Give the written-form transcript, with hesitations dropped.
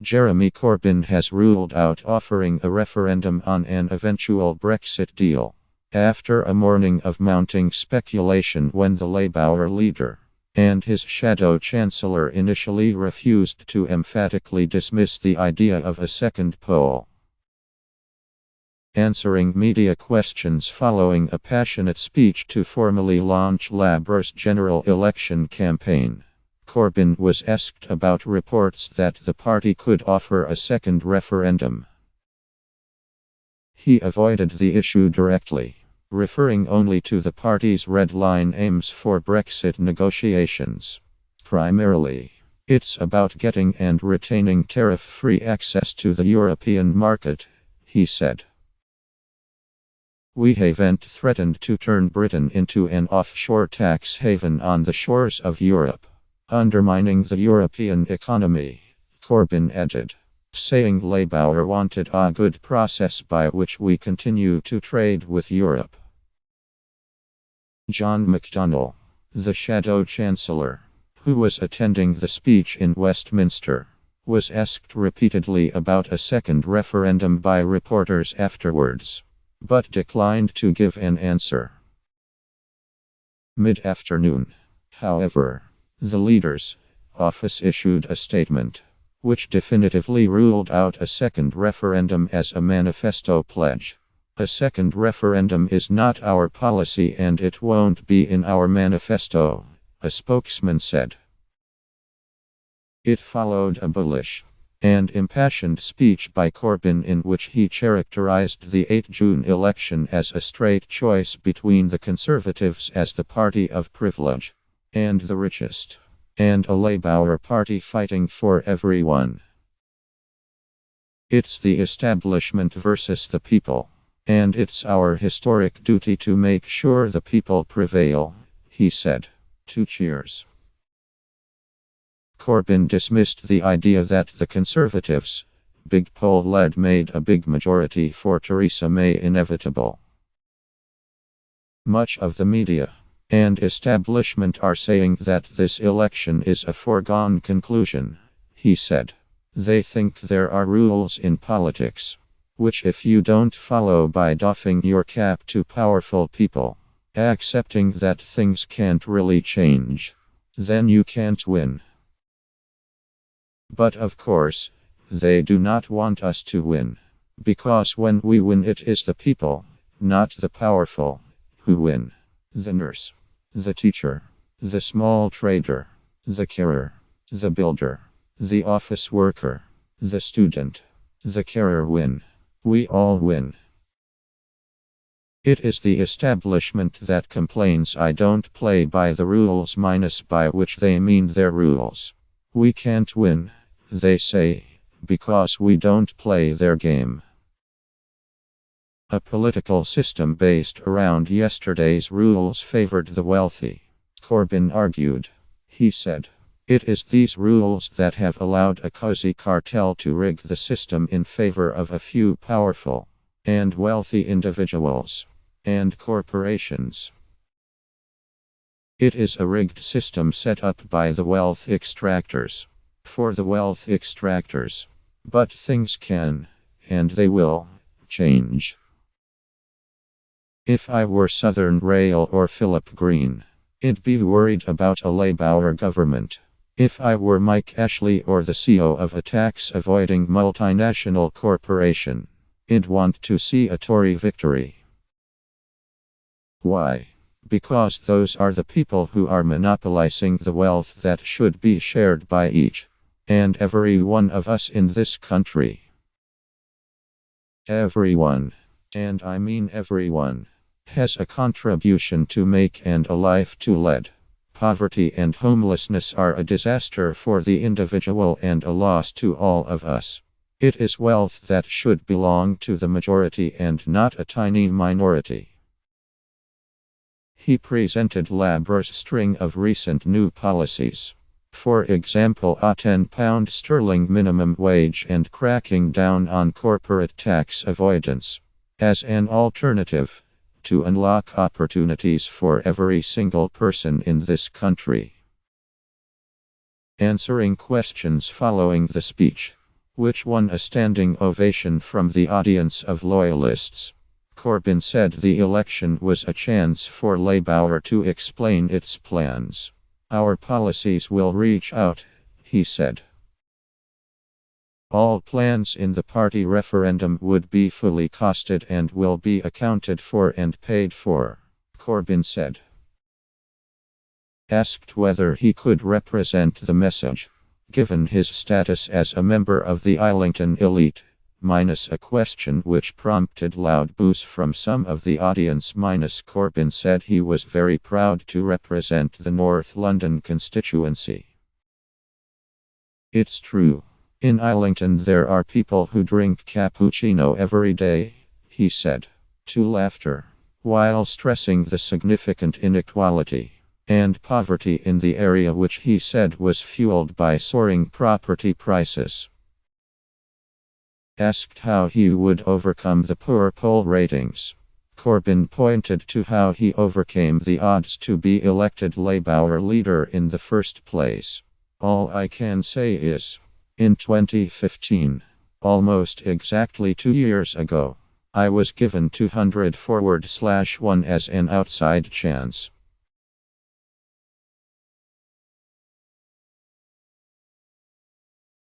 Jeremy Corbyn has ruled out offering a referendum on an eventual Brexit deal, after a morning of mounting speculation when the Labour leader and his shadow chancellor initially refused to emphatically dismiss the idea of a second poll. Answering media questions following a passionate speech to formally launch Labour's general election campaign, Corbyn was asked about reports that the party could offer a second referendum. He avoided the issue directly, referring only to the party's red line aims for Brexit negotiations. Primarily, it's about getting and retaining tariff-free access to the European market, he said. We haven't threatened to turn Britain into an offshore tax haven on the shores of Europe, undermining the European economy, Corbyn added, saying Labour wanted a good process by which we continue to trade with Europe. John McDonnell, the shadow chancellor, who was attending the speech in Westminster, was asked repeatedly about a second referendum by reporters afterwards, but declined to give an answer. Mid-afternoon, however, the leader's office issued a statement, which definitively ruled out a second referendum as a manifesto pledge. A second referendum is not our policy and it won't be in our manifesto, a spokesman said. It followed a bullish and impassioned speech by Corbyn in which he characterized the 8 June election as a straight choice between the Conservatives as the party of privilege and the richest, and a Labour party fighting for everyone. It's the establishment versus the people, and it's our historic duty to make sure the people prevail, he said. 2 cheers. Corbyn dismissed the idea that the Conservatives' big poll lead made a big majority for Theresa May inevitable. Much of the media and establishment are saying that this election is a foregone conclusion, he said. They think there are rules in politics, which if you don't follow by doffing your cap to powerful people, accepting that things can't really change, then you can't win. But of course, they do not want us to win, because when we win it is the people, not the powerful, who win. The nurse, the teacher, the small trader, the carer, the builder, the office worker, the student, the carer win. We all win. It is the establishment that complains I don't play by the rules minus by which they mean their rules. We can't win, they say, because we don't play their game. A political system based around yesterday's rules favored the wealthy, Corbyn argued. He said, it is these rules that have allowed a cozy cartel to rig the system in favor of a few powerful and wealthy individuals and corporations. It is a rigged system set up by the wealth extractors, for the wealth extractors. But things can, and they will, change. If I were Southern Rail or Philip Green, I'd be worried about a Labour government. If I were Mike Ashley or the CEO of a tax-avoiding multinational corporation, I'd want to see a Tory victory. Why? Because those are the people who are monopolizing the wealth that should be shared by each and every one of us in this country. Everyone, and I mean everyone, has a contribution to make and a life to lead. Poverty and homelessness are a disaster for the individual and a loss to all of us. It is wealth that should belong to the majority and not a tiny minority. He presented Labour's string of recent new policies. For example, a £10 sterling minimum wage and cracking down on corporate tax avoidance, as an alternative to unlock opportunities for every single person in this country. Answering questions following the speech, which won a standing ovation from the audience of loyalists. Corbyn said the election was a chance for Labour to explain its plans. Our policies will reach out, he said. All plans in the party referendum would be fully costed and will be accounted for and paid for, Corbyn said. Asked whether he could represent the message, given his status as a member of the Islington elite, a question which prompted loud boos from some of the audience. Corbyn said he was very proud to represent the North London constituency. It's true. In Islington there are people who drink cappuccino every day, he said, to laughter, while stressing the significant inequality and poverty in the area, which he said was fueled by soaring property prices. Asked how he would overcome the poor poll ratings, Corbyn pointed to how he overcame the odds to be elected Labour leader in the first place. All I can say is, in 2015, almost exactly 2 years ago, I was given 200/1 as an outside chance.